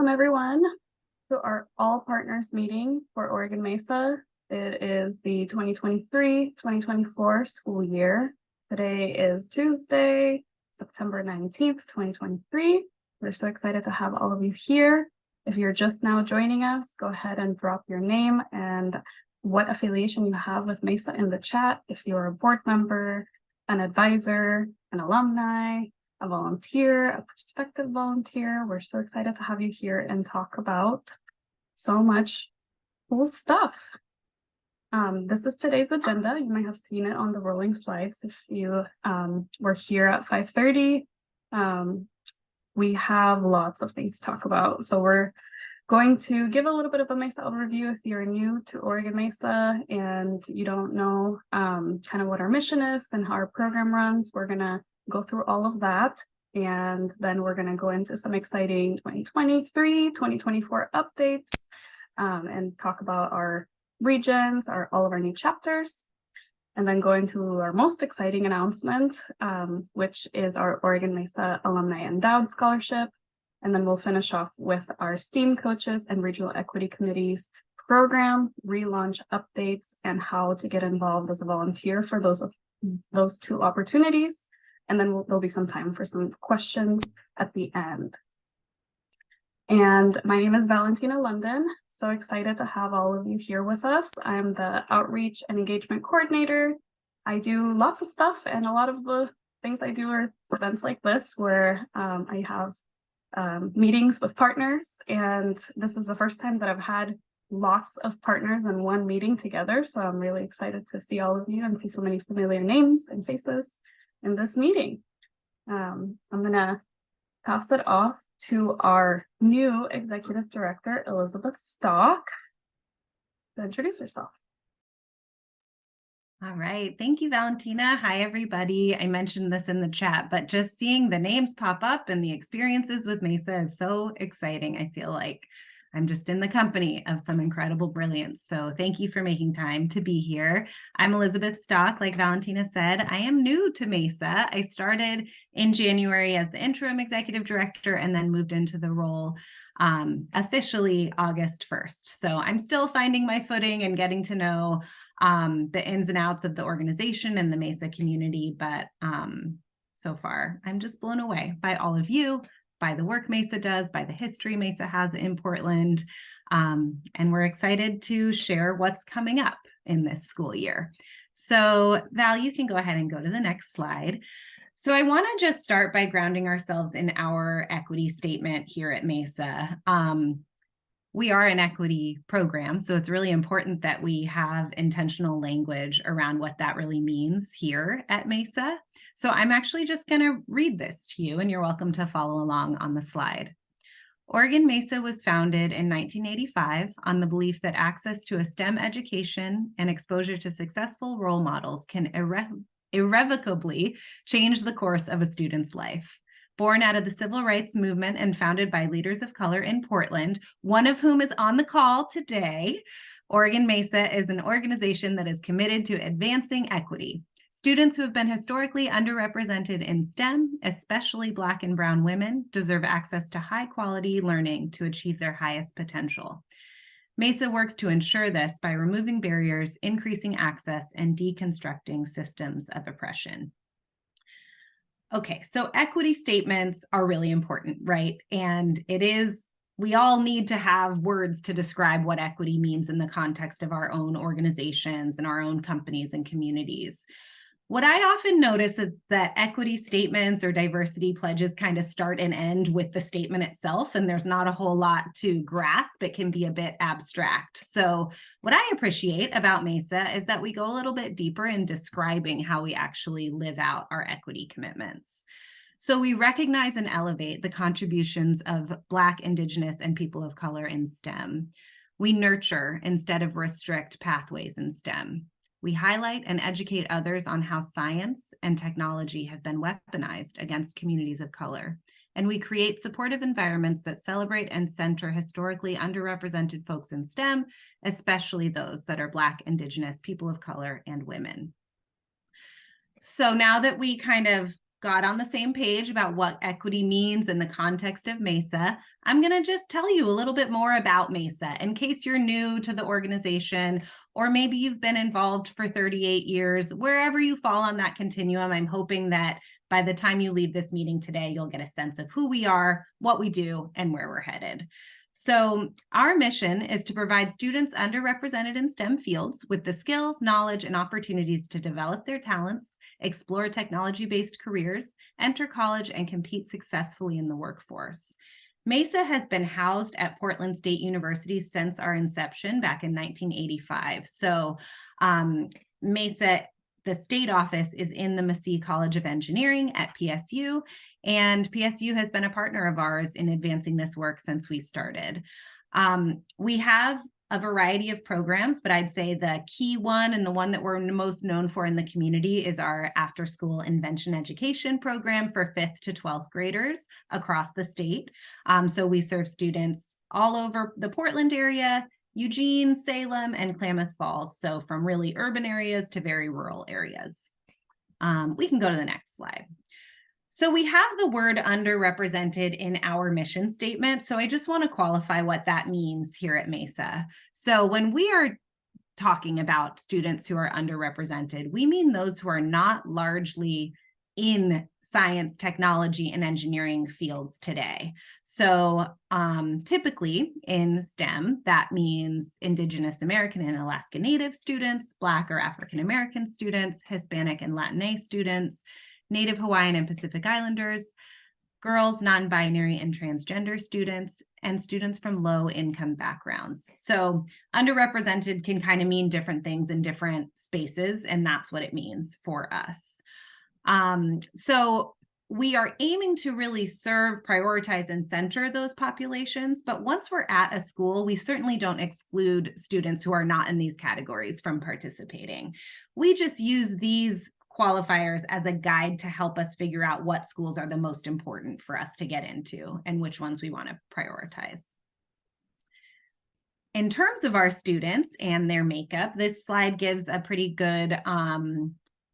Welcome everyone to our All Partners meeting for Oregon Mesa. It is the 2023-2024 school year. Today is Tuesday, September 19th, 2023. We're so excited to have all of you here. If you're just now joining us, go ahead and drop your name and what affiliation you have with Mesa in the chat. If you're a board member, an advisor, an alumni, a volunteer, a prospective volunteer, we're so excited to have you here and talk about so much cool stuff. This is today's agenda. You might have seen it on the rolling slides if you were here at 5:30. We have lots of things to talk about. So we're going to give a little bit of a Mesa overview if you're new to Oregon Mesa and you don't know kind of what our mission is and how our program runs. We're gonna go through all of that, and then we're gonna go into some exciting 2023-2024 updates and talk about our regions, all of our new chapters, and then go into our most exciting announcement, which is our Oregon Mesa Alumni Endowed Scholarship. And then we'll finish off with our STEAM coaches and regional equity committees program, relaunch updates, and how to get involved as a volunteer for those two opportunities. And then there'll be some time for some questions at the end. And my name is Valentina London. So excited to have all of you here with us. I'm the Outreach and Engagement Coordinator. I do lots of stuff, and a lot of the things I do are events like this where I have meetings with partners, and this is the first time that I've had lots of partners in one meeting together. So I'm really excited to see all of you and see so many familiar names and faces in this meeting. I'm gonna pass it off to our new Executive Director, Elizabeth Stock, to introduce herself. All right. Thank you, Valentina. Hi, everybody. I mentioned this in the chat, but just seeing the names pop up and the experiences with Mesa is so exciting. I feel like I'm just in the company of some incredible brilliance. So thank you for making time to be here. I'm Elizabeth Stock. Like Valentina said, I am new to Mesa. I started in January as the interim executive director and then moved into the role officially August 1st. So I'm still finding my footing and getting to know the ins and outs of the organization and the Mesa community. But so far, I'm just blown away by all of you, by the work Mesa does, by the history Mesa has in Portland. And we're excited to share what's coming up in this school year. So Val, you can go ahead and go to the next slide. So I want to just start by grounding ourselves in our equity statement here at Mesa. We are an equity program, so it's really important that we have intentional language around what that really means here at Mesa. So I'm actually just going to read this to you, and you're welcome to follow along on the slide. Oregon Mesa was founded in 1985 on the belief that access to a STEM education and exposure to successful role models can irrevocably change the course of a student's life. Born out of the civil rights movement and founded by leaders of color in Portland, one of whom is on the call today, Oregon Mesa is an organization that is committed to advancing equity. Students who have been historically underrepresented in STEM, especially Black and Brown women, deserve access to high-quality learning to achieve their highest potential. Mesa works to ensure this by removing barriers, increasing access, and deconstructing systems of oppression. Okay, so equity statements are really important, right? And we all need to have words to describe what equity means in the context of our own organizations and our own companies and communities. What I often notice is that equity statements or diversity pledges kind of start and end with the statement itself, and there's not a whole lot to grasp. It can be a bit abstract. So what I appreciate about Mesa is that we go a little bit deeper in describing how we actually live out our equity commitments. So we recognize and elevate the contributions of Black, Indigenous, and people of color in STEM. We nurture instead of restrict pathways in STEM. We highlight and educate others on how science and technology have been weaponized against communities of color. And we create supportive environments that celebrate and center historically underrepresented folks in STEM, especially those that are Black, Indigenous, people of color, and women. So now that we kind of got on the same page about what equity means in the context of MESA, I'm going to just tell you a little bit more about MESA in case you're new to the organization, or maybe you've been involved for 38 years. Wherever you fall on that continuum, I'm hoping that by the time you leave this meeting today, you'll get a sense of who we are, what we do, and where we're headed. So our mission is to provide students underrepresented in STEM fields with the skills, knowledge, and opportunities to develop their talents, explore technology-based careers, enter college, and compete successfully in the workforce. MESA has been housed at Portland State University since our inception back in 1985. So MESA, the state office, is in the Massey College of Engineering at PSU, and PSU has been a partner of ours in advancing this work since we started. We have a variety of programs, but I'd say the key one and the one that we're most known for in the community is our after-school invention education program for 5th to 12th graders across the state. So we serve students all over the Portland area, Eugene, Salem, and Klamath Falls. So from really urban areas to very rural areas. We can go to the next slide. So we have the word underrepresented in our mission statement. So I just want to qualify what that means here at MESA. So when we are talking about students who are underrepresented, we mean those who are not largely in science, technology, and engineering fields today. So typically in STEM, that means Indigenous American and Alaska Native students, Black or African American students, Hispanic and Latinx students, Native Hawaiian and Pacific Islanders, girls, non-binary and transgender students, and students from low-income backgrounds. So underrepresented can kind of mean different things in different spaces, and that's what it means for us. So we are aiming to really serve, prioritize, and center those populations. But once we're at a school, we certainly don't exclude students who are not in these categories from participating. We just use these qualifiers as a guide to help us figure out what schools are the most important for us to get into and which ones we want to prioritize. In terms of our students and their makeup, this slide gives a pretty good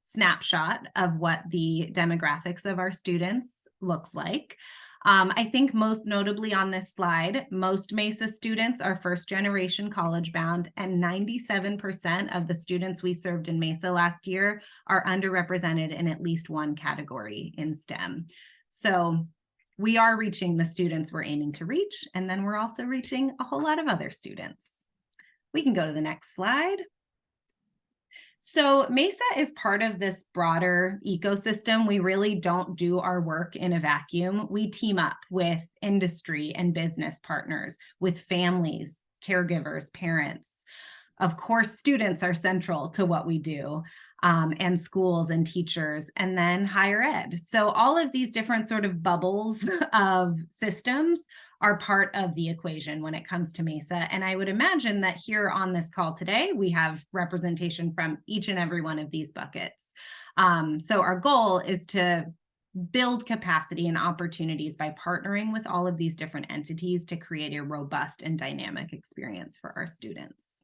snapshot of what the demographics of our students looks like. I think most notably on this slide, most MESA students are first-generation college-bound, and 97% of the students we served in MESA last year are underrepresented in at least one category in STEM. So we are reaching the students we're aiming to reach, and then we're also reaching a whole lot of other students. We can go to the next slide. So MESA is part of this broader ecosystem. We really don't do our work in a vacuum. We team up with industry and business partners, with families, caregivers, parents. Of course, students are central to what we do, and schools and teachers, and then higher ed. So all of these different sort of bubbles of systems are part of the equation when it comes to MESA. And I would imagine that here on this call today, we have representation from each and every one of these buckets. So our goal is to build capacity and opportunities by partnering with all of these different entities to create a robust and dynamic experience for our students.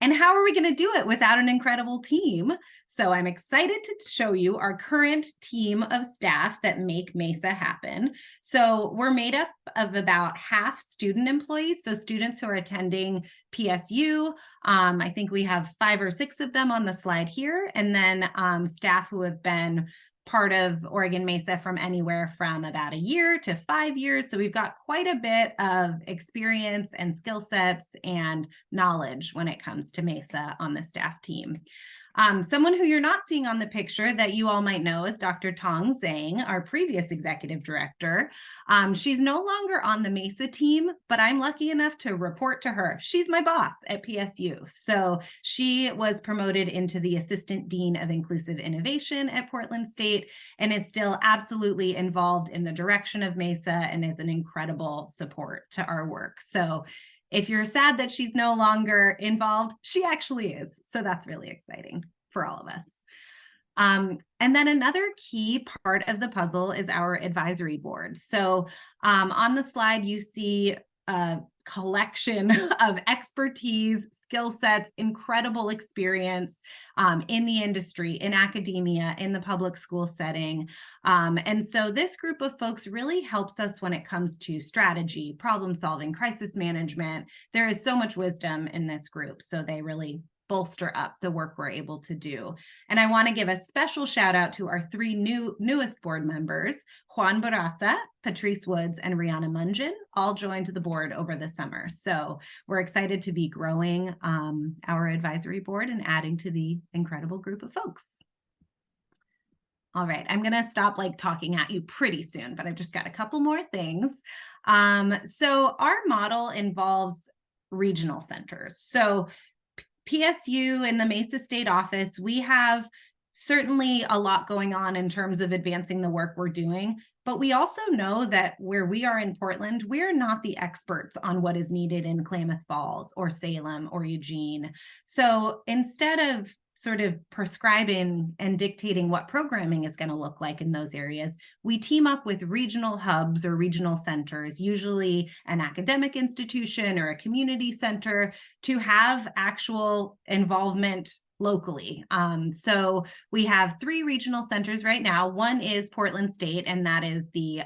And how are we going to do it without an incredible team? So I'm excited to show you our current team of staff that make MESA happen. So we're made up of about half student employees, so students who are attending PSU. I think we have 5 or 6 of them on the slide here, and then staff who have been part of Oregon MESA from anywhere from about a year to 5 years. So we've got quite a bit of experience and skill sets and knowledge when it comes to MESA on the staff team. Someone who you're not seeing on the picture that you all might know is Dr. Tong Zhang, our previous executive director. She's no longer on the MESA team, but I'm lucky enough to report to her. She's my boss at PSU. So she was promoted into the Assistant Dean of Inclusive Innovation at Portland State and is still absolutely involved in the direction of MESA and is an incredible support to our work. So if you're sad that she's no longer involved, she actually is. So that's really exciting for all of us. And then another key part of the puzzle is our advisory board. So on the slide, you see a collection of expertise, skill sets, incredible experience in the industry, in academia, in the public school setting. And so this group of folks really helps us when it comes to strategy, problem solving, crisis management. There is so much wisdom in this group, so they really bolster up the work we're able to do. And I want to give a special shout out to our three newest board members, Juan Barraza, Patrice Woods, and Rihanna Mungin, all joined the board over the summer. So we're excited to be growing our advisory board and adding to the incredible group of folks. All right, I'm going to stop talking at you pretty soon, but I've just got a couple more things. So our model involves regional centers. So PSU in the Mesa State office, we have certainly a lot going on in terms of advancing the work we're doing, but we also know that where we are in Portland, we're not the experts on what is needed in Klamath Falls or Salem or Eugene. So instead of sort of prescribing and dictating what programming is going to look like in those areas, we team up with regional hubs or regional centers, usually an academic institution or a community center, to have actual involvement locally. So we have 3 regional centers right now. One is Portland State, and that is the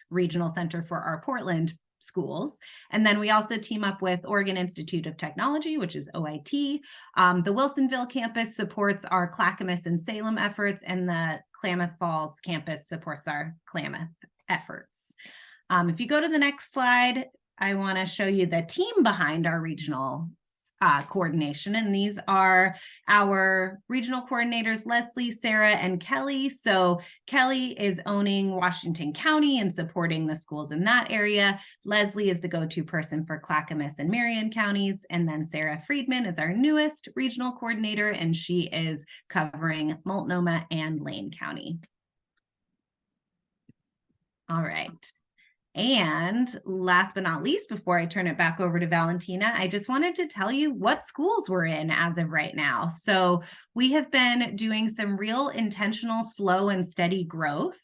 regional center for our Portland schools. And then we also team up with Oregon Institute of Technology, which is OIT. The Wilsonville campus supports our Clackamas and Salem efforts, and the Klamath Falls campus supports our Klamath efforts. If you go to the next slide, I want to show you the team behind our regional coordination. And these are our regional coordinators, Leslie, Sarah, and Kelly. So Kelly is owning Washington County and supporting the schools in that area. Leslie is the go-to person for Clackamas and Marion counties. And then Sarah Friedman is our newest regional coordinator, and she is covering Multnomah and Lane County. All right. And last but not least, before I turn it back over to Valentina, I just wanted to tell you what schools we're in as of right now. So we have been doing some real intentional, slow and steady growth.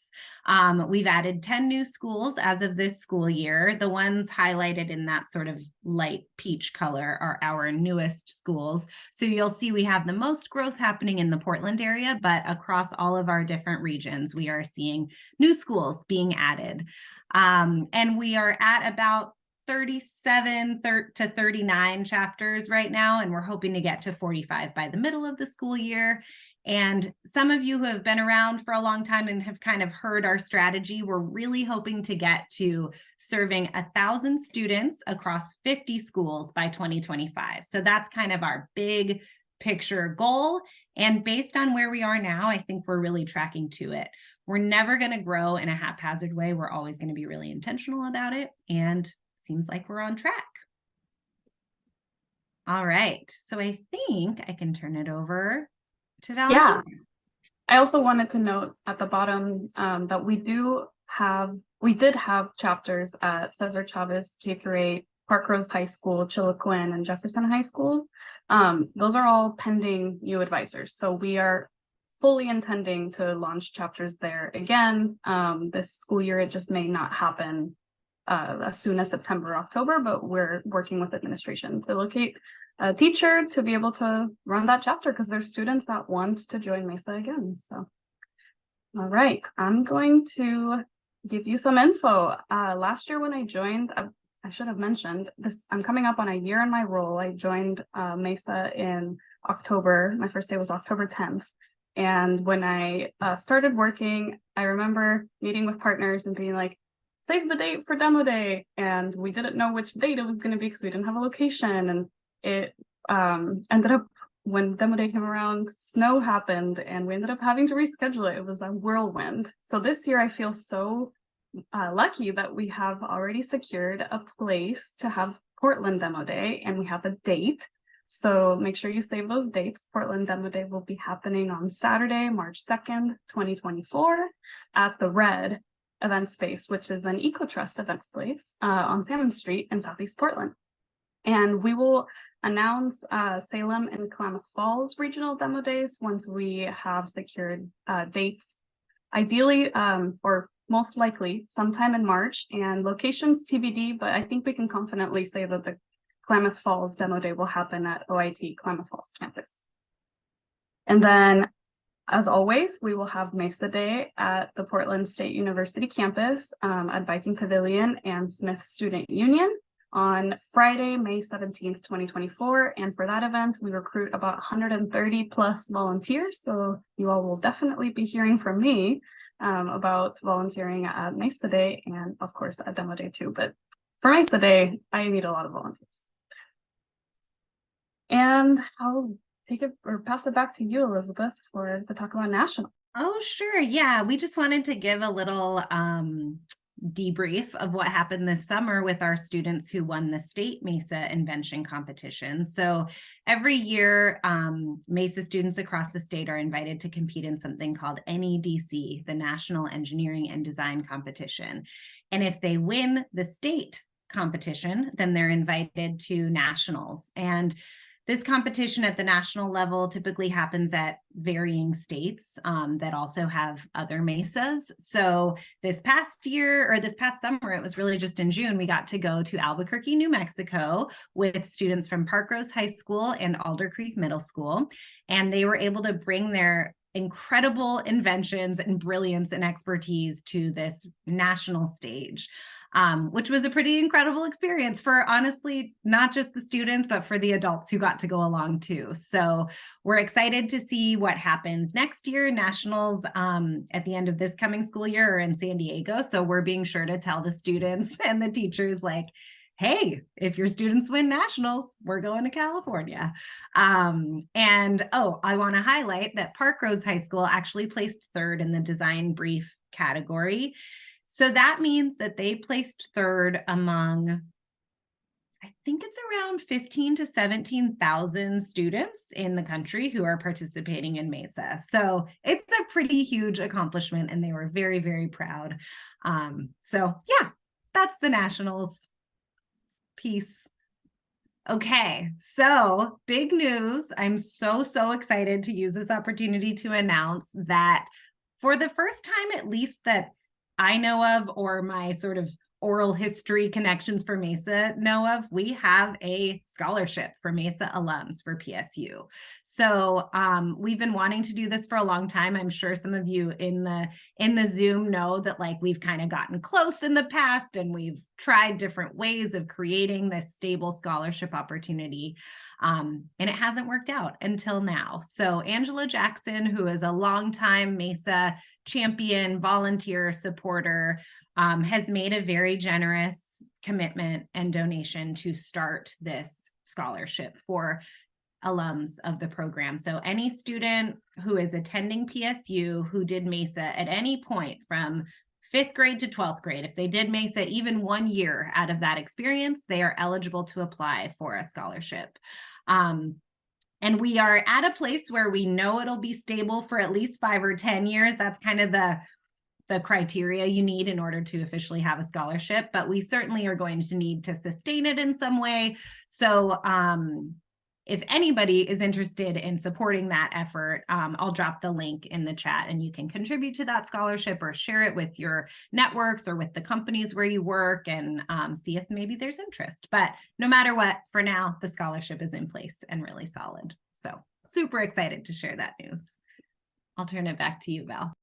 We've added 10 new schools as of this school year. The ones highlighted in that sort of light peach color are our newest schools. So you'll see we have the most growth happening in the Portland area, but across all of our different regions, we are seeing new schools being added. And we are at about 37 to 39 chapters right now, and we're hoping to get to 45 by the middle of the school year. And some of you who have been around for a long time and have kind of heard our strategy, we're really hoping to get to serving 1,000 students across 50 schools by 2025. So that's kind of our big picture goal. And based on where we are now, I think we're really tracking to it. We're never going to grow in a haphazard way. We're always going to be really intentional about it. And it seems like we're on track. All right. So I think I can turn it over to Valentina. Yeah. I also wanted to note at the bottom that we did have chapters at Cesar Chavez K-8, Park Rose High School, Chiloquin, and Jefferson High School. Those are all pending new advisors. So we are fully intending to launch chapters there again this school year. It just may not happen as soon as September, October, but we're working with administration to locate a teacher to be able to run that chapter, because there's students that want to join MESA again. So, all right, I'm going to give you some info. Last year when I joined, I should have mentioned this, I'm coming up on a year in my role. I joined MESA in October. My first day was October 10th. And when I started working, I remember meeting with partners and being like, save the date for demo day. And we didn't know which date it was going to be because we didn't have a location. And it ended up, when demo day came around, snow happened and we ended up having to reschedule it. It was a whirlwind. So this year I feel so lucky that we have already secured a place to have Portland demo day, and we have a date. So make sure you save those dates. Portland Demo Day will be happening on Saturday, March 2nd, 2024 at the Red event space, which is an EcoTrust event space on Salmon Street in Southeast Portland. And we will announce Salem and Klamath Falls regional demo days once we have secured dates. Ideally, or most likely sometime in March, and locations TBD, but I think we can confidently say that the Klamath Falls Demo Day will happen at OIT Klamath Falls campus. And then, as always, we will have Mesa Day at the Portland State University campus at Viking Pavilion and Smith Student Union on Friday, May 17th, 2024. And for that event, we recruit about 130 plus volunteers. So you all will definitely be hearing from me about volunteering at Mesa Day and of course at Demo Day too. But for Mesa Day, I need a lot of volunteers. And I'll take it or pass it back to you, Elizabeth, to talk about national. Oh, sure. Yeah, we just wanted to give a little debrief of what happened this summer with our students who won the state MESA invention competition. So every year, MESA students across the state are invited to compete in something called NEDC, the National Engineering and Design Competition. And if they win the state competition, then they're invited to nationals. And this competition at the national level typically happens at varying states that also have other MESAs. So this past year, or this past summer, it was really just in June, we got to go to Albuquerque, New Mexico with students from Parkrose High School and Alder Creek Middle School. And they were able to bring their incredible inventions and brilliance and expertise to this national stage. Which was a pretty incredible experience for honestly, not just the students, but for the adults who got to go along too. So we're excited to see what happens next year. Nationals at the end of this coming school year are in San Diego. So we're being sure to tell the students and the teachers like, hey, if your students win nationals, we're going to California. And I want to highlight that Parkrose High School actually placed third in the design brief category. So that means that they placed third among, I think it's around 15 to 17,000 students in the country who are participating in MESA. So it's a pretty huge accomplishment and they were very, very proud. So yeah, that's the nationals piece. Okay, so big news. I'm so excited to use this opportunity to announce that for the first time, at least that I know of, or my sort of oral history connections for MESA know of, we have a scholarship for MESA alums for PSU. So we've been wanting to do this for a long time. I'm sure some of you in the Zoom know that like we've kind of gotten close in the past and we've tried different ways of creating this stable scholarship opportunity. And it hasn't worked out until now. So Angela Jackson, who is a longtime MESA champion, volunteer, supporter, has made a very generous commitment and donation to start this scholarship for alums of the program. So any student who is attending PSU who did MESA at any point from 5th grade to 12th grade, if they did MESA even 1 year out of that experience, they are eligible to apply for a scholarship. And we are at a place where we know it'll be stable for at least 5 or 10 years. That's kind of the criteria you need in order to officially have a scholarship, but we certainly are going to need to sustain it in some way. So if anybody is interested in supporting that effort, I'll drop the link in the chat and you can contribute to that scholarship or share it with your networks or with the companies where you work and see if maybe there's interest. But no matter what, for now, the scholarship is in place and really solid. So super excited to share that news. I'll turn it back to you, Val.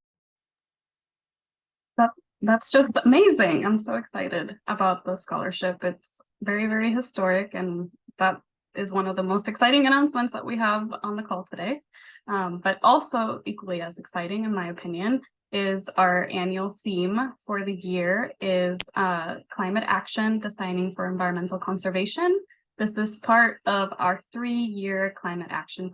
That's just amazing. I'm so excited about the scholarship. It's very, very historic, and that is one of the most exciting announcements that we have on the call today. But also equally as exciting, in my opinion, is our annual theme for the year is climate action, designing for environmental conservation. This is part of our 3-year climate action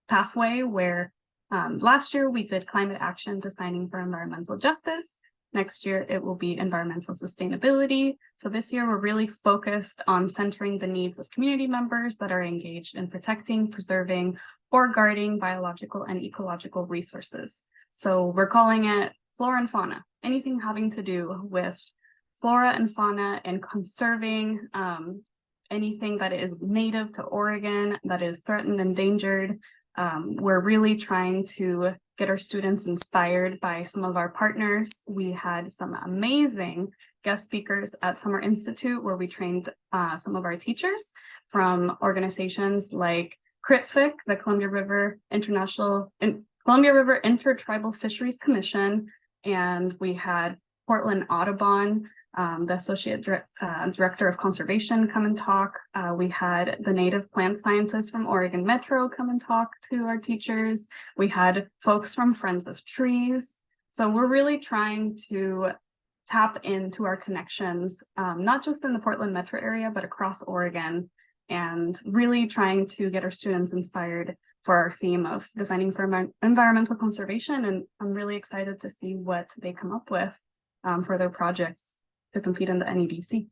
pathway where last year we did climate action, designing for environmental justice. Next year, it will be environmental sustainability. So this year, we're really focused on centering the needs of community members that are engaged in protecting, preserving, or guarding biological and ecological resources. So we're calling it flora and fauna, anything having to do with flora and fauna and conserving anything that is native to Oregon, that is threatened, endangered. We're really trying to get our students inspired by some of our partners. We had some amazing guest speakers at Summer Institute where we trained some of our teachers from organizations like CRITFIC, the Columbia River Intertribal Fisheries Commission, and we had Portland Audubon, the Associate Director of Conservation, come and talk. We had the native plant scientists from Oregon Metro come and talk to our teachers. We had folks from Friends of Trees. So we're really trying to tap into our connections, not just in the Portland Metro area, but across Oregon, and really trying to get our students inspired for our theme of designing for environmental conservation. And I'm really excited to see what they come up with for their projects to compete in the NEDC.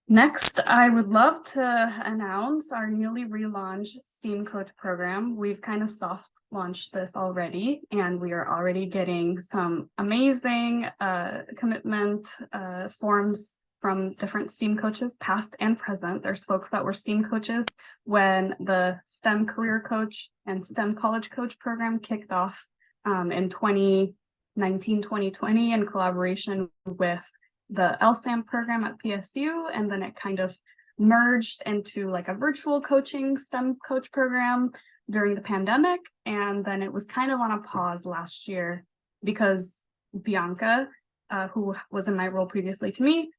Next, I would love to announce our newly relaunched STEAM Coach program. We've kind of soft launched this already, and we are already getting some amazing commitment forms from different STEAM coaches, past and present. There's folks that were STEAM coaches when the STEM Career Coach and STEM College Coach program kicked off in 2019, 2020 in collaboration with the LSAM program at PSU, and then it kind of merged into like a virtual coaching STEM coach program during the pandemic. And then it was kind of on a pause last year because Bianca, who was in my role previously to me,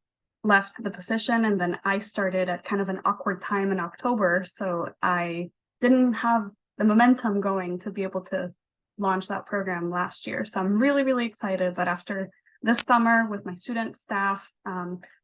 left the position, and then I started at kind of an awkward time in October. So I didn't have the momentum going to be able to launch that program last year. So I'm really, really excited that after this summer with my student staff,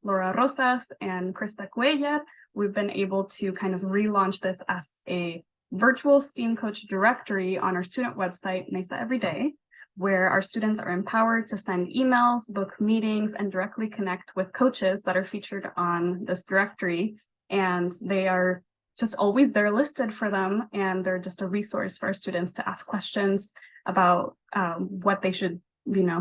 Laura Rosas and Krista Cuellar, we've been able to kind of relaunch this as a virtual STEAM coach directory on our student website, MESA Every Day, where our students are empowered to send emails, book meetings, and directly connect with coaches that are featured on this directory. And they are just always there listed for them, and they're just a resource for our students to ask questions about what they should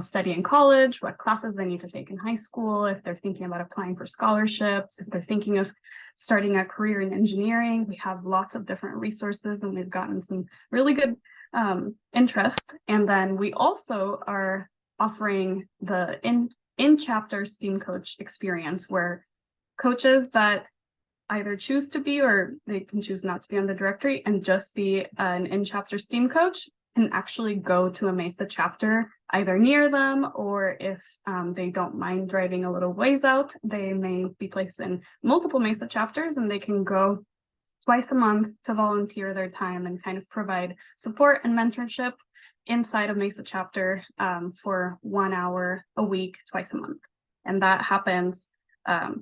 study in college, what classes they need to take in high school, if they're thinking about applying for scholarships, if they're thinking of starting a career in engineering. We have lots of different resources, and we've gotten some really good interest. And then we also are offering the in-chapter STEAM coach experience, where coaches that either choose to be, or they can choose not to be on the directory and just be an in-chapter STEAM coach, can actually go to a MESA chapter either near them, or if they don't mind driving a little ways out, they may be placed in multiple MESA chapters, and they can go twice a month to volunteer their time and kind of provide support and mentorship inside of MESA chapter for 1 hour a week, twice a month. And that happens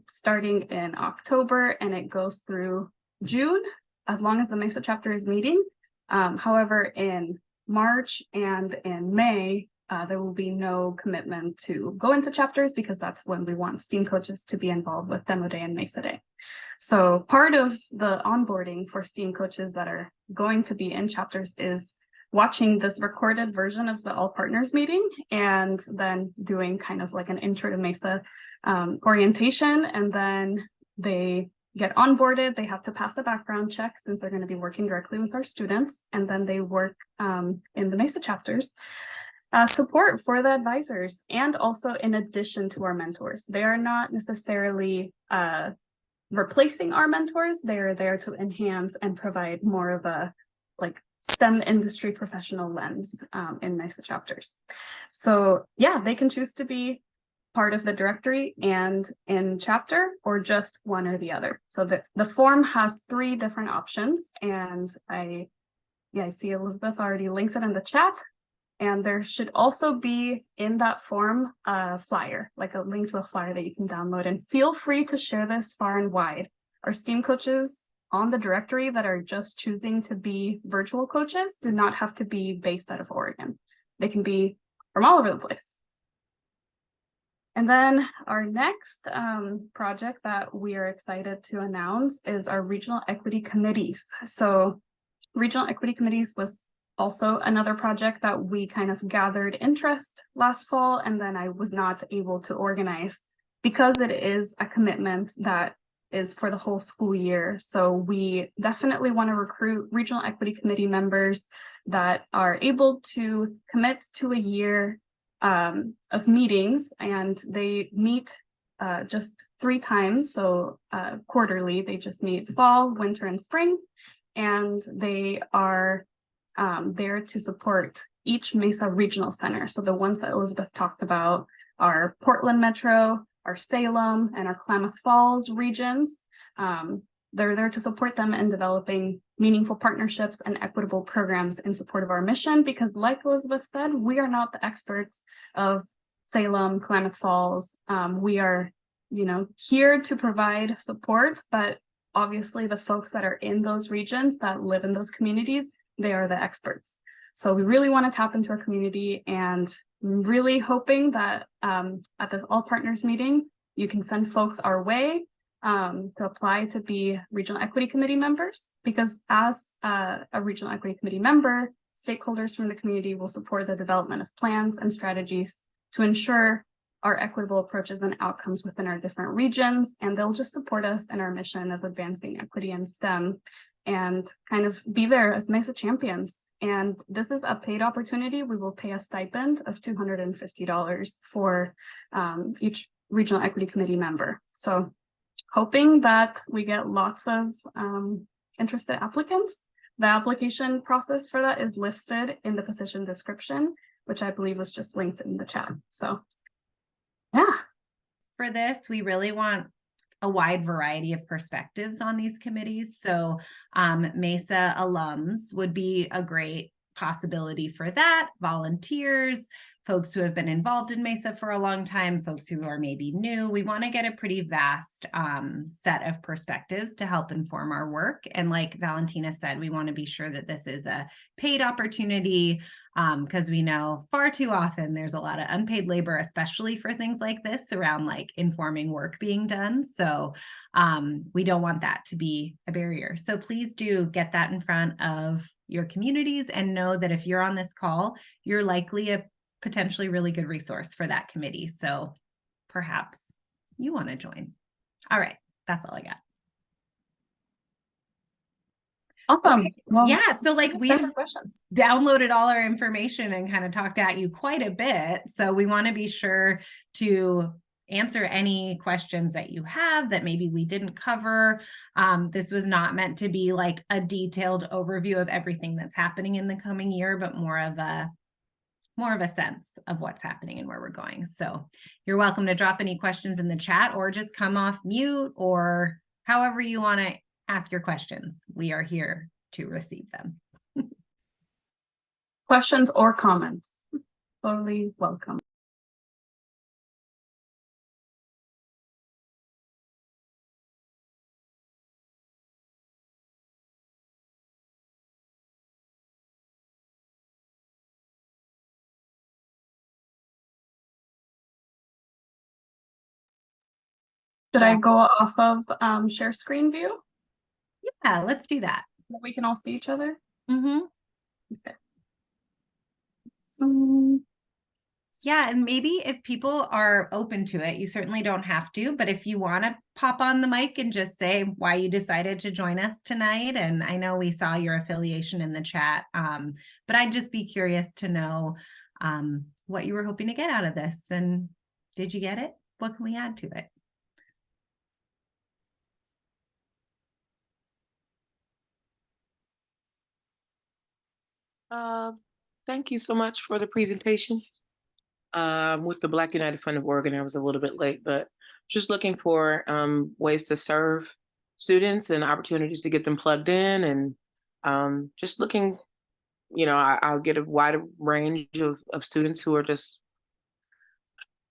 starting in October, and it goes through June, as long as the MESA chapter is meeting. However, in March and in May, there will be no commitment to go into chapters, because that's when we want STEAM coaches to be involved with Demo Day and MESA Day. So part of the onboarding for STEAM coaches that are going to be in chapters is watching this recorded version of the All Partners meeting, and then doing kind of like an intro to MESA orientation, and then they get onboarded. They have to pass a background check since they're going to be working directly with our students, and then they work in the MESA chapters. Support for the advisors, and also in addition to our mentors. They are not necessarily replacing our mentors. They are there to enhance and provide more of a STEM industry professional lens in MESA chapters. So yeah, they can choose to be part of the directory and in chapter, or just one or the other. So the form has 3 different options, and I see Elizabeth already linked it in the chat. And there should also be in that form a flyer, like a link to a flyer that you can download. And feel free to share this far and wide. Our STEAM coaches on the directory that are just choosing to be virtual coaches do not have to be based out of Oregon. They can be from all over the place. And then our next project that we are excited to announce is our regional equity committees. So regional equity committees was also another project that we kind of gathered interest last fall, and then I was not able to organize because it is a commitment that is for the whole school year. So we definitely want to recruit regional equity committee members that are able to commit to a year of meetings, and they meet just 3 times. So quarterly, they just meet fall, winter, and spring, and they are there to support each Mesa Regional Center. So the ones that Elizabeth talked about are Portland Metro, our Salem, and our Klamath Falls regions. They're there to support them in developing meaningful partnerships and equitable programs in support of our mission, because like Elizabeth said, we are not the experts of Salem, Klamath Falls. We are, here to provide support, but obviously the folks that are in those regions that live in those communities, they are the experts. So we really want to tap into our community, and really hoping that at this all partners meeting, you can send folks our way to apply to be regional equity committee members, because as a regional equity committee member, stakeholders from the community will support the development of plans and strategies to ensure our equitable approaches and outcomes within our different regions, and they'll just support us in our mission of advancing equity in STEM and kind of be there as Mesa champions. And this is a paid opportunity. We will pay a stipend of $250 for each regional equity committee member. So hoping that we get lots of interested applicants. The application process for that is listed in the position description, which I believe was just linked in the chat. So yeah. For this, we really want a wide variety of perspectives on these committees. So MESA alums would be a great possibility for that. Volunteers, folks who have been involved in MESA for a long time, folks who are maybe new. We want to get a pretty vast set of perspectives to help inform our work. And like Valentina said, we want to be sure that this is a paid opportunity, because we know far too often there's a lot of unpaid labor, especially for things like this around like informing work being done. So we don't want that to be a barrier. So please do get that in front of your communities, and know that if you're on this call, you're likely a potentially really good resource for that committee. So perhaps you want to join. All right, that's all I got. Awesome. Okay. Well, yeah, so like we've questions. downloaded all our information and kind of talked at you quite a bit. So we want to be sure to answer any questions that you have that maybe we didn't cover. This was not meant to be like a detailed overview of everything that's happening in the coming year, but more of a sense of what's happening and where we're going. So you're welcome to drop any questions in the chat, or just come off mute, or however you want to ask your questions. We are here to receive them. Questions or comments, totally welcome. Should I go off of share screen view? Yeah, let's do that. We can all see each other. Mm-hmm. Okay. So, yeah, and maybe if people are open to it, you certainly don't have to, but if you want to pop on the mic and just say why you decided to join us tonight, and I know we saw your affiliation in the chat, but I'd just be curious to know what you were hoping to get out of this, and did you get it? What can we add to it? Thank you so much for the presentation. With the Black United Fund of Oregon, I was a little bit late, but just looking for ways to serve students and opportunities to get them plugged in, and just looking, I'll get a wide range of students who are just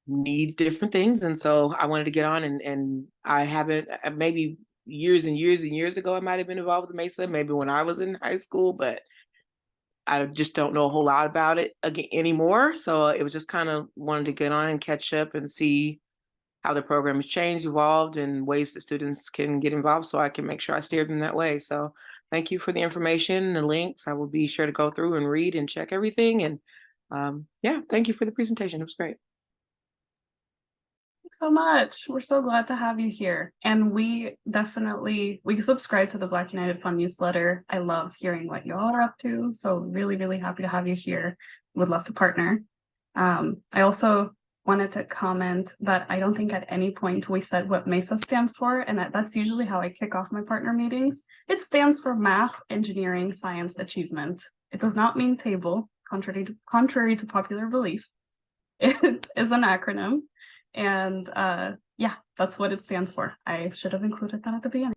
need different things. And so I wanted to get on, and I haven't, maybe years and years and years ago, I might've been involved with MESA, maybe when I was in high school, but I just don't know a whole lot about it anymore. So it was just kind of wanted to get on and catch up and see how the program has changed, evolved, and ways that students can get involved, so I can make sure I steer them that way. So thank you for the information and the links. I will be sure to go through and read and check everything. And yeah, thank you for the presentation. It was great. So much. We're so glad to have you here. And we subscribe to the Black United Fund newsletter. I love hearing what you all are up to. So really, really happy to have you here. Would love to partner. I also wanted to comment that I don't think at any point we said what MESA stands for, and that's usually how I kick off my partner meetings. It stands for Math, Engineering, Science Achievement. It does not mean table, contrary to popular belief. It is an acronym. And yeah, that's what it stands for. I should have included that at the beginning.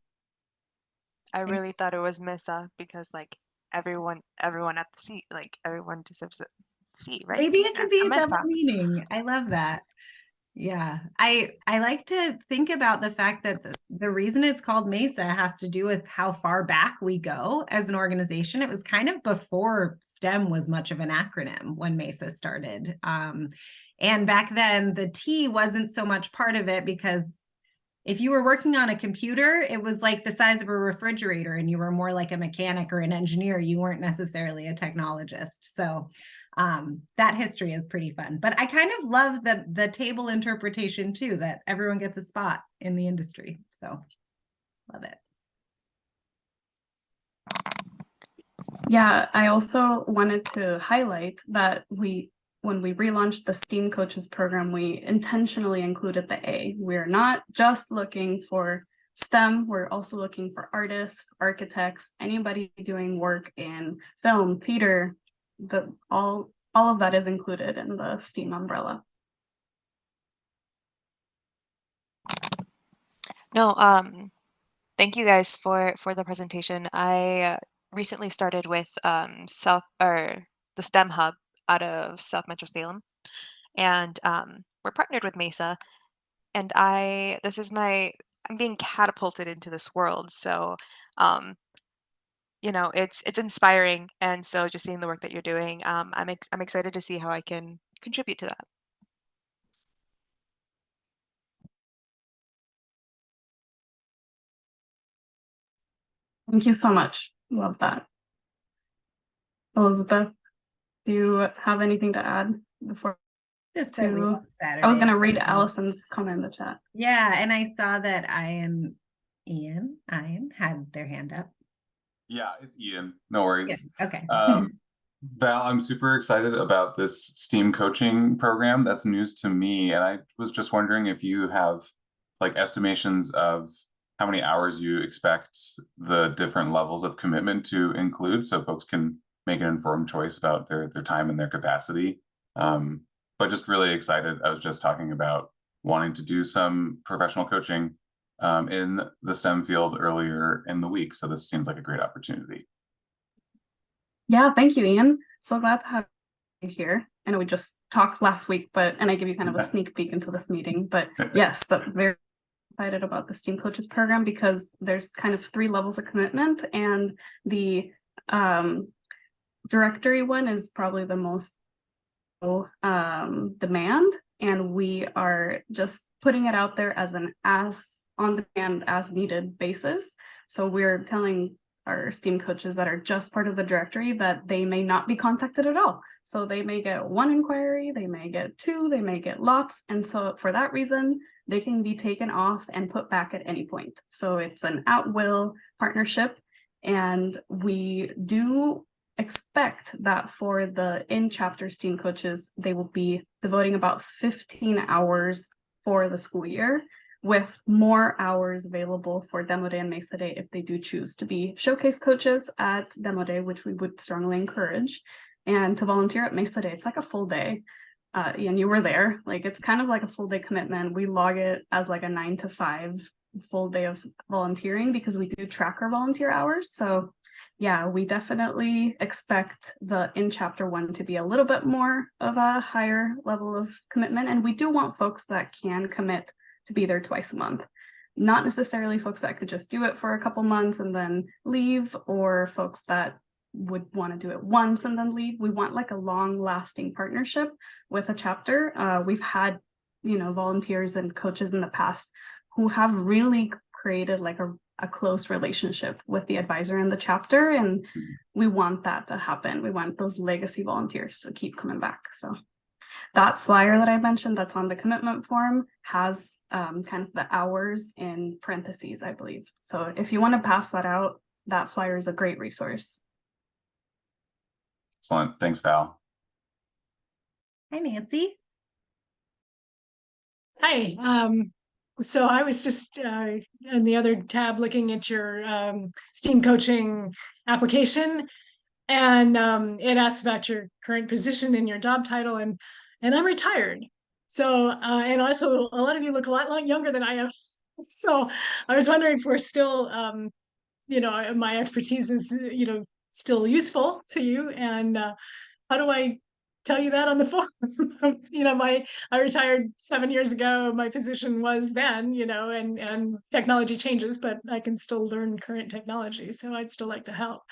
I really thought it was MESA because like everyone at the seat, like everyone deserves a seat, right? Maybe it can be a MESA. double meaning. I love that. Yeah, I like to think about the fact that the reason it's called MESA has to do with how far back we go as an organization. It was kind of before STEM was much of an acronym when MESA started. And back then the T wasn't so much part of it, because if you were working on a computer, it was like the size of a refrigerator and you were more like a mechanic or an engineer. You weren't necessarily a technologist. So that history is pretty fun. But I kind of love the table interpretation too, that everyone gets a spot in the industry. So love it. Yeah, I also wanted to highlight that when we relaunched the STEAM Coaches program, we intentionally included the A. We're not just looking for STEM, we're also looking for artists, architects, anybody doing work in film, theater, all of that is included in the STEAM umbrella. No, thank you guys for the presentation. I recently started with the STEM Hub out of South Metro Salem, and we're partnered with MESA. And I'm being catapulted into this world. So, you know, it's inspiring. And so just seeing the work that you're doing, I'm excited to see how I can contribute to that. Thank you so much. Love that. Elizabeth, do you have anything to add before? Just that we love Saturday. I was going to read Allison's comment in the chat. Yeah, and I saw that Ian had their hand up. Yeah, it's Ian. No worries. Yeah, okay. Val, I'm super excited about this STEAM coaching program. That's news to me. And I was just wondering if you have like estimations of how many hours you expect the different levels of commitment to include, so folks can make an informed choice about their time and their capacity. But just really excited. I was just talking about wanting to do some professional coaching in the STEM field earlier in the week. So this seems like a great opportunity. Yeah, thank you, Ian. So glad to have you here. I know we just talked last week, and I give you kind of a sneak peek into this meeting, but yes, very excited about the STEAM Coaches program because there's kind of 3 levels of commitment, and the directory one is probably the most demand, and we are just putting it out there as an on demand as needed basis. So we're telling our STEAM coaches that are just part of the directory that they may not be contacted at all. So they may get 1 inquiry, they may get 2, they may get lots. And so for that reason, they can be taken off and put back at any point. So it's an at-will partnership. And we do expect that for the in-chapter STEAM coaches, they will be devoting about 15 hours for the school year, with more hours available for Demo Day and MESA Day if they do choose to be showcase coaches at Demo Day, which we would strongly encourage. And to volunteer at MESA Day, it's like a full day. And you were there, like it's kind of like a full day commitment. We log it as like a 9 to 5 full day of volunteering because we do track our volunteer hours. So yeah, we definitely expect the in chapter 1 to be a little bit more of a higher level of commitment. And we do want folks that can commit to be there twice a month. Not necessarily folks that could just do it for a couple months and then leave, or folks that would want to do it once and then leave. We want like a long lasting partnership with a chapter. We've had, volunteers and coaches in the past who have really created like a close relationship with the advisor in the chapter. And we want that to happen. We want those legacy volunteers to keep coming back. So That flyer that I mentioned that's on the commitment form has kind of the hours in parentheses, I believe. So if you want to pass that out, that flyer is a great resource. Excellent. Thanks, Val. Hi, Nancy. Hi. So I was just in the other tab looking at your STEAM coaching application, and it asks about your current position and your job title, and I'm retired. So and also a lot of you look a lot younger than I am. So I was wondering if we're still, you know, my expertise is, you know, still useful to you, and how do I tell you that on the phone? You know, I retired 7 years ago. My position was then, you know, and technology changes, but I can still learn current technology. So I'd still like to help.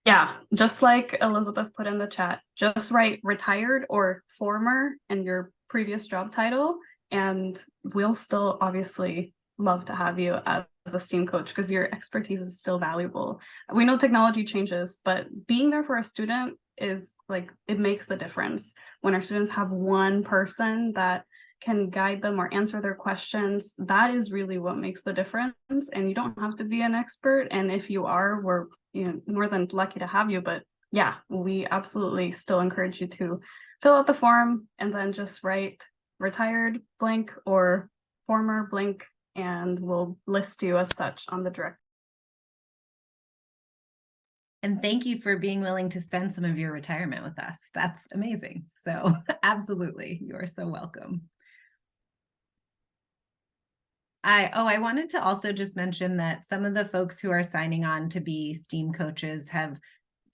Yeah, just like Elizabeth put in the chat, just write retired or former in your previous job title, and we'll still obviously love to have you as a STEAM coach because your expertise is still valuable. We know technology changes, but being there for a student is like, it makes the difference. When our students have one person that can guide them or answer their questions, that is really what makes the difference. And you don't have to be an expert. And if you are, we're more than lucky to have you. But yeah, we absolutely still encourage you to fill out the form and then just write retired blank or former blank, and we'll list you as such on the direct. And thank you for being willing to spend some of your retirement with us. That's amazing. So absolutely, you are so welcome. I wanted to also just mention that some of the folks who are signing on to be STEAM coaches have,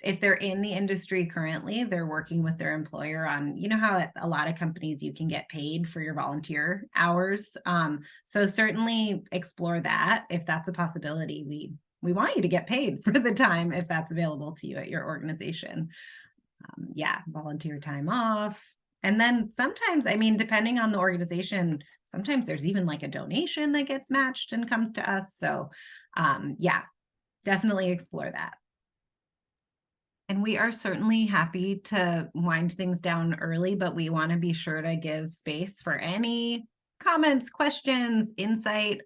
if they're in the industry currently, they're working with their employer on, you know, how at a lot of companies you can get paid for your volunteer hours. So certainly explore that if that's a possibility. We want you to get paid for the time if that's available to you at your organization. Yeah, volunteer time off. And then sometimes, I mean, depending on the organization, sometimes there's even like a donation that gets matched and comes to us. So yeah, definitely explore that. And we are certainly happy to wind things down early, but we want to be sure to give space for any comments, questions, insight.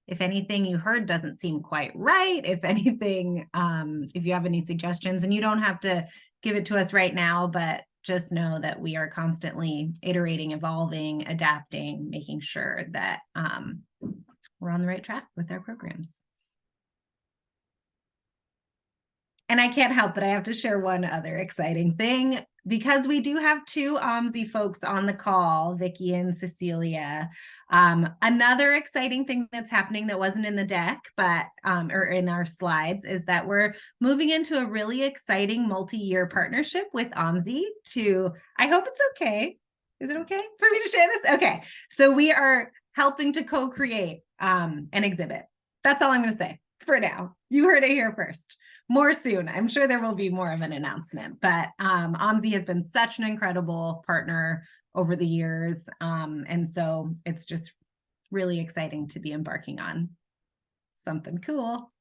If anything you heard doesn't seem quite right, if anything, if you have any suggestions, and you don't have to give it to us right now, but just know that we are constantly iterating, evolving, adapting, making sure that we're on the right track with our programs. And I can't help but I have to share one other exciting thing, because we do have two OMSI folks on the call, Vicki and Cecilia. Another exciting thing that's happening that wasn't in the deck, but or in our slides, is that we're moving into a really exciting multi-year partnership with OMSI to, I hope it's okay. Is it okay for me to share this? Okay, so we are helping to co-create an exhibit. That's all I'm going to say for now. You heard it here first. More soon. I'm sure there will be more of an announcement, but OMSI has been such an incredible partner over the years. And so it's just really exciting to be embarking on something cool.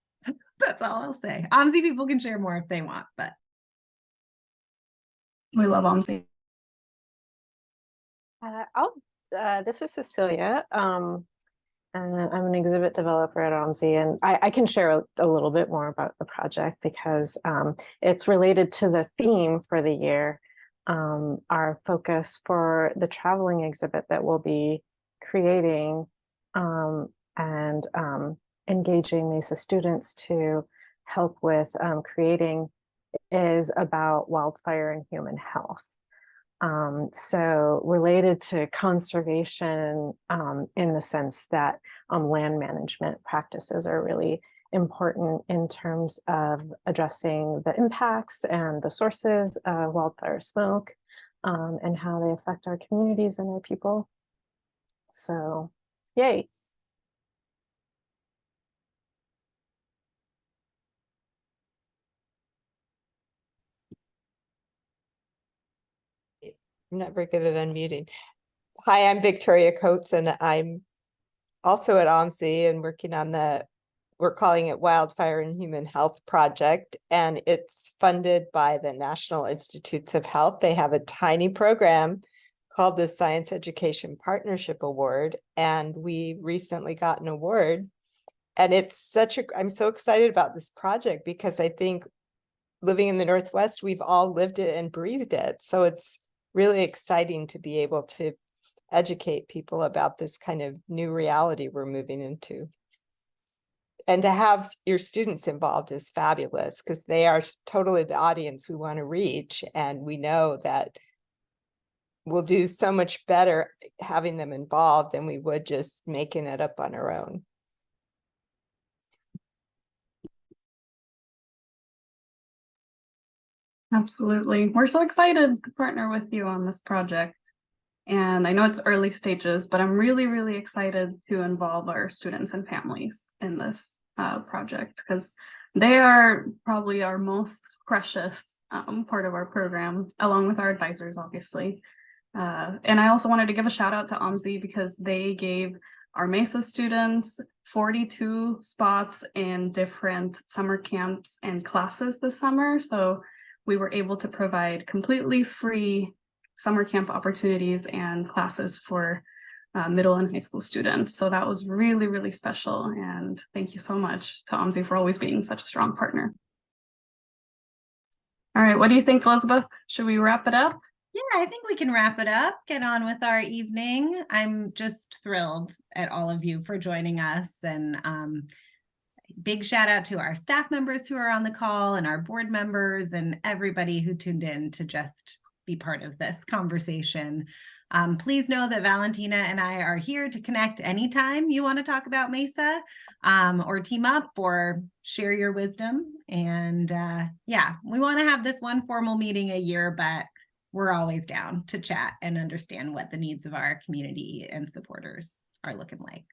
That's all I'll say. OMSI people can share more if they want, but. We love OMSI. This is Cecilia. And I'm an exhibit developer at OMSI, and I can share a little bit more about the project because it's related to the theme for the year. Our focus for the traveling exhibit that we'll be creating and engaging MESA students to help with creating is about wildfire and human health. So related to conservation in the sense that land management practices are really important in terms of addressing the impacts and the sources of wildfire smoke and how they affect our communities and our people. So, yay. I'm not very good at unmuting. Hi, I'm Victoria Coates, and I'm also at OMSI and working on the we're calling it Wildfire and Human Health Project, and it's funded by the National Institutes of Health. They have a tiny program called the Science Education Partnership Award, and we recently got an award. And I'm so excited about this project because I think living in the Northwest, we've all lived it and breathed it. So it's really exciting to be able to educate people about this kind of new reality we're moving into. And to have your students involved is fabulous because they are totally the audience we want to reach. And we know that we'll do so much better having them involved than we would just making it up on our own. Absolutely. We're so excited to partner with you on this project. And I know it's early stages, but I'm really, really excited to involve our students and families in this project because they are probably our most precious part of our program, along with our advisors, obviously. And I also wanted to give a shout out to OMSI because they gave our MESA students 42 spots in different summer camps and classes this summer. So we were able to provide completely free summer camp opportunities and classes for middle and high school students. So that was really, really special. And thank you so much to OMSI for always being such a strong partner. All right, what do you think, Elizabeth? Should we wrap it up? Yeah, I think we can wrap it up, get on with our evening. I'm just thrilled at all of you for joining us, and big shout out to our staff members who are on the call and our board members and everybody who tuned in to just be part of this conversation. Please know that Valentina and I are here to connect anytime you want to talk about MESA or team up or share your wisdom. And yeah, we want to have this one formal meeting a year, but we're always down to chat and understand what the needs of our community and supporters are looking like.